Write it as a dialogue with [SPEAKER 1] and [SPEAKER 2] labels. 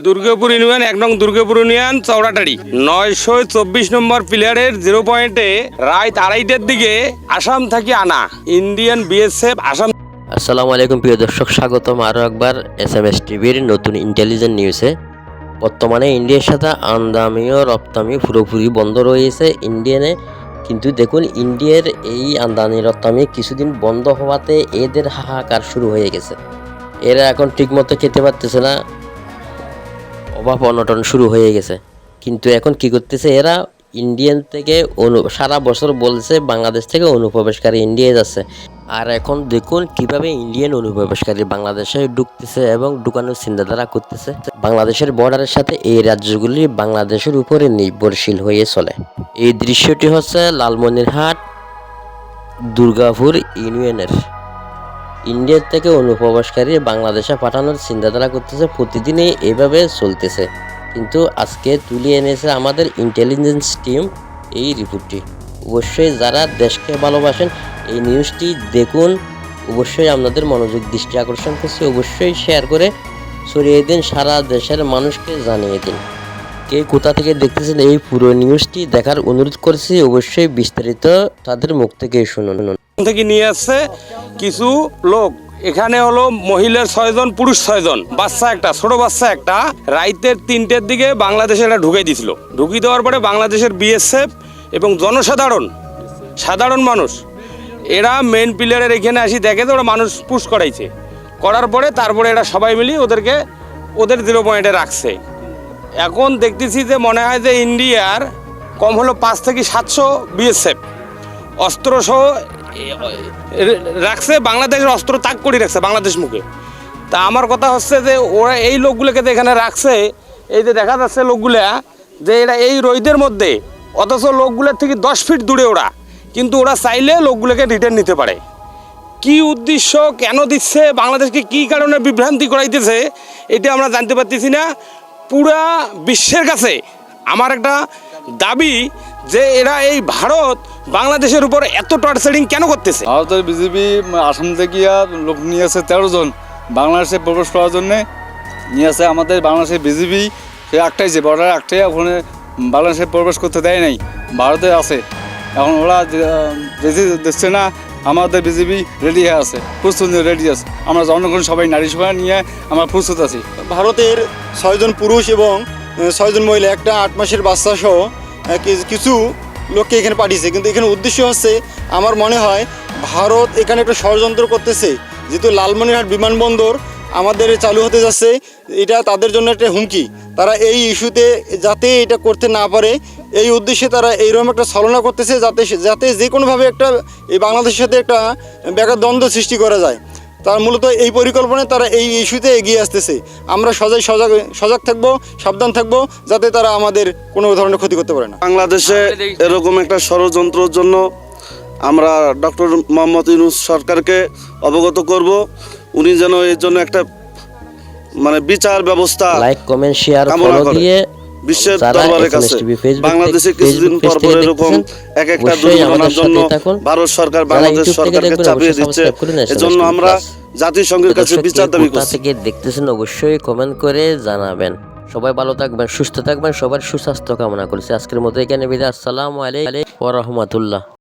[SPEAKER 1] Durgapur union 1 নং Durgapur union চৌড়াটারি 924 নম্বর প্লেয়ারের 0 পয়েন্টে রাত 2:30টার দিকে আসাম থেকে আনা ইন্ডিয়ান বিএসএফ আসাম।
[SPEAKER 2] আসসালামু আলাইকুম প্রিয় দর্শক, স্বাগতম আরও একবার SMS টিভির নতুন ইন্টেলিজেন্ট নিউজে। বর্তমানে ইন্ডিয়ার সাথে আমদানি ও রপ্তানি পুরোপুরি বন্ধ রয়েছে ইন্ডিয়ানে, কিন্তু দেখুন ইন্ডিয়ার এই আমদানি রপ্তানি কিছুদিন বন্ধ হওয়াতে এদের হাহাকার শুরু হয়ে গেছে। এরা এখন ঠিকমতো খেতে পারতেছে না, অভাব অনটন শুরু হয়ে গেছে। কিন্তু এখন কি করতেছে এরা, ইন্ডিয়ান থেকে সারা বছর বলছে বাংলাদেশ থেকে অনুপ্রবেশকারী ইন্ডিয়া যাচ্ছে, আর এখন দেখুন কিভাবে ইন্ডিয়ান অনুপ্রবেশকারী বাংলাদেশে ঢুকতেছে এবং ঢুকানোর চিন্তাধারা করতেছে। বাংলাদেশের বর্ডারের সাথে এই রাজ্যগুলি বাংলাদেশের উপরে নির্ভরশীল হয়ে চলে। এই দৃশ্যটি হচ্ছে লালমনিরহাট দুর্গাপুর ইউনিয়নের। ইন্ডিয়ার থেকে অনুপ্রবেশকারী বাংলাদেশে পাঠানোর চিন্তাধারা করতেছে, প্রতিদিনই এভাবে চলতেছে। কিন্তু আজকে তুলে এনেছে আমাদের ইন্টেলিজেন্স টিম এই রিপোর্টটি। অবশ্যই যারা দেশকে ভালোবাসেন এই নিউজটি দেখুন, অবশ্যই আপনাদের মনোযোগ দৃষ্টি আকর্ষণ করছে, অবশ্যই শেয়ার করে ছড়িয়ে দিন, সারা দেশের মানুষকে জানিয়ে দিন। কে কোথা থেকে দেখতেছেন এই পুরো নিউজটি দেখার অনুরোধ করছি, অবশ্যই বিস্তারিত তাদের মুখ থেকে শুনুন।
[SPEAKER 1] থেকে নিয়ে আসছে কিছু লোক, এখানে হলো মহিলার 6 জন, পুরুষ 6 জন, বাচ্চা একটা, ছোট বাচ্চা একটা। রাইতের 3টের দিকে বাংলাদেশে এটা ঢুকিয়ে দিয়েছিল। ঢুকিয়ে দেওয়ার পরে বাংলাদেশের বিএসএফ এবং সাধারণ মানুষ এরা মেন প্লেয়ারের এখানে আসি দেখে তো ওরা মানুষ পুশ করাইছে, করার পরে তারপরে এরা সবাই মিলিয়ে ওদের 0 পয়েন্টে রাখছে। এখন দেখতেছি যে মনে হয় যে ইন্ডিয়ার কম হলো 5 থেকে 700 বিএসএফ অস্ত্রসহ রাখছে, বাংলাদেশের অস্ত্র তাক করে রাখছে বাংলাদেশ মুখে। তা আমার কথা হচ্ছে যে ওরা এই লোকগুলোকে এখানে রাখছে, এই যে দেখা যাচ্ছে লোকগুলা যে এরা এই রোদের মধ্যে, অথচ লোকগুলোর থেকে 10 ফিট দূরে ওরা, কিন্তু ওরা চাইলে লোকগুলোকে রিটার্ন নিতে পারে। কি উদ্দেশ্য, কেন দিচ্ছে, বাংলাদেশকে কি কারণে বিভ্রান্তি করাইতেছে এটা আমরা জানতে পারতেছি না। পুরা বিশ্বের কাছে আমার একটা দাবি যে এরা এই ভারত বাংলাদেশের উপর এত টর্চারিং কেন করতেছে।
[SPEAKER 3] ভারতের বিজেপি আসাম থেকে লোক নিয়ে আসে 13 জন বাংলাদেশে প্রবেশ করার জন্যে নিয়ে আসে। আমাদের বাংলাদেশের বিজেপি সে আটটাইছে, বর্ডার আটটাই ওখানে বাংলাদেশে প্রবেশ করতে দেয় নাই, ভারতে আছে। এখন ওরা দিচ্ছে না, আমাদের বিজেপি রেডি হয়ে আছে, প্রস্তুত রেডি আছে। আমরা জনগণ সবাই নারী সভা নিয়ে আমরা প্রস্তুত আছি।
[SPEAKER 4] ভারতের 6 জন পুরুষ এবং 6 জন মহিলা, একটা 8 মাসের বাচ্চা সহ কিছু লোককে এখানে পাঠিয়েছে। কিন্তু এখানে উদ্দেশ্য হচ্ছে, আমার মনে হয় ভারত এখানে একটা ষড়যন্ত্র করতেছে। যেহেতু লালমনিরহাট বিমানবন্দর আমাদের চালু হতে যাচ্ছে, এটা তাদের জন্য একটা হুমকি। তারা এই ইস্যুতে যাতে এটা করতে না পারে এই উদ্দেশ্যে তারা এইরকম একটা ছলনা করতেছে, যাতে যে কোনোভাবে একটা এই বাংলাদেশের সাথে একটা ব্যাঘাত দ্বন্দ্ব সৃষ্টি করা যায়। তার মূলত এই পরিকল্পনায় তারা এই ইস্যুতে এগিয়ে আসতেছে। আমরা সজাগ থাকবো, সাবধান থাকবো, যাতে তারা আমাদের কোনো ধরনের ক্ষতি করতে পারে না।
[SPEAKER 5] বাংলাদেশে এরকম একটা ষড়যন্ত্রের জন্য আমরা ডক্টর মোহাম্মদ ইউনূস সরকারকে অবগত করব, উনি যেন এর জন্য একটা বিচার ব্যবস্থা,
[SPEAKER 2] লাইক কমেন্ট শেয়ার ফলো দিয়ে
[SPEAKER 5] বিশ্বের দরবারের কাছে বাংলাদেশে কিছুদিন পর এরকম এক একটা দুর্ঘটনার জন্য ভারত সরকার বাংলাদেশ সরকারকে চাপিয়ে দিচ্ছে। এজন্য আমরা জাতিসংঘের কাছে বিচার দাবি করছি।
[SPEAKER 2] থেকে দেখতেছেন অবশ্যই কমেন্ট করে জানাবেন। সবাই ভালো থাকবেন, সুস্থ থাকবেন, সবার সুস্বাস্থ্য কামনা করছি। আজকের মতো এখানে বিদায়। আসসালামু আলাইকুম ওয়া রাহমাতুল্লাহ।